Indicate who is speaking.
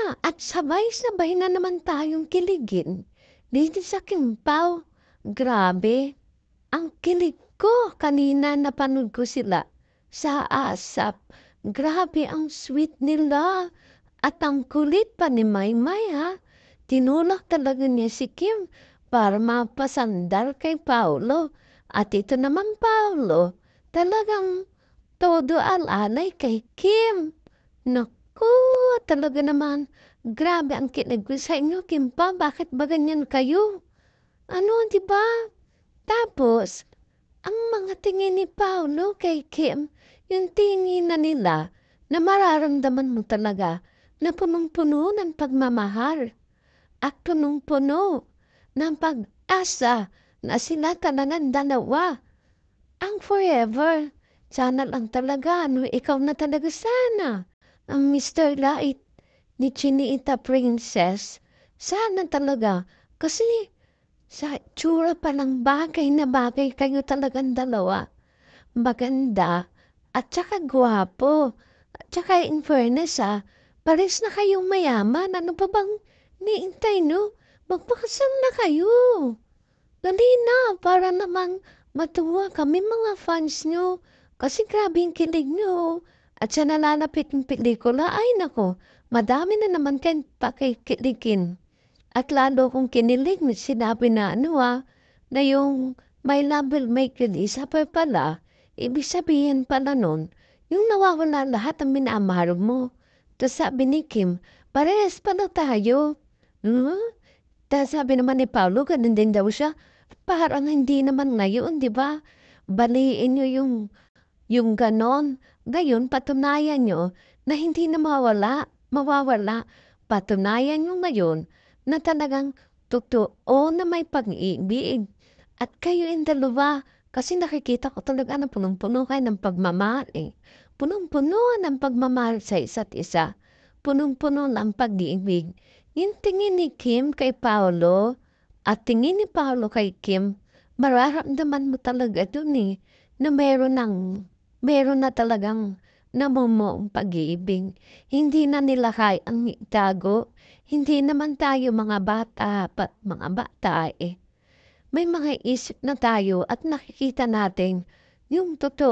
Speaker 1: na at sabay-sabay na naman tayong kiligin dito sa Kimpaw. Grabe, ang kilig ko kanina napanood ko sila sa ASAP. Grabe ang sweet nila at ang kulit pa ni Maymay ha. Tinulak talaga niya si Kim para mapasandal kay Paolo. At ito naman Paolo, talagang todo alalay kay Kim. Naku, talaga naman. Grabe ang kilig ko sa inyo, Kim pa. Bakit ba ganyan kayo? Ano, di ba? Tapos, ang mga tingin ni Paolo kay Kim, yung tingin na nila na mararamdaman mo talaga na punong-puno ng pagmamahal at punong-puno ng pag-asa na sila talagang dalawa ang forever. Sana lang talaga, no, ikaw na talaga sana ang Mr. Light ni Chinita Princess. Sana talaga. Kasi sa tsura pa lang bagay na bagay kayo talagang dalawa. Maganda at saka gwapo. At saka in fairness pares na kayong mayaman. Ano pa bang niintay no? Magpakasal na kayo. Dali na para namang matuwa kami mga fans nyo. Kasi grabe yung kilig nyo. At sa nalalapit ng pelikula, ay nako, madami na naman kayong pakikiligin. At lalo kong kinilig, sinabi na na yung My Love Will Make You Disappear pala, ibig sabihin pala nun, yung nawawala lahat ng minamahal mo. Tapos sabi ni Kim, parehas pala tayo. Hmm? Tapos sabi naman ni Paolo, ganun din daw siya. Parang hindi naman ngayon, di ba? Baliin nyo yung ganon. Ngayon, patunayan nyo na hindi na mawawala. Patunayan nyo ngayon na talagang totoo na may pag-ibig. At kayo yung dalawa, kasi nakikita ko talaga na punong-puno kayo ng pagmamahal eh. Punong-puno ng pagmamahal sa isa't isa. Punong-puno ng pag-ibig. Yung tingin ni Kim kay Paolo at tingin ni Paolo kay Kim, mararamdaman mo talaga dun eh, na meron na talagang namumuong pag-ibig. Hindi na nila kayang itago. Hindi naman tayo mga bata eh. May mga isip na tayo at nakikita natin yung totoo.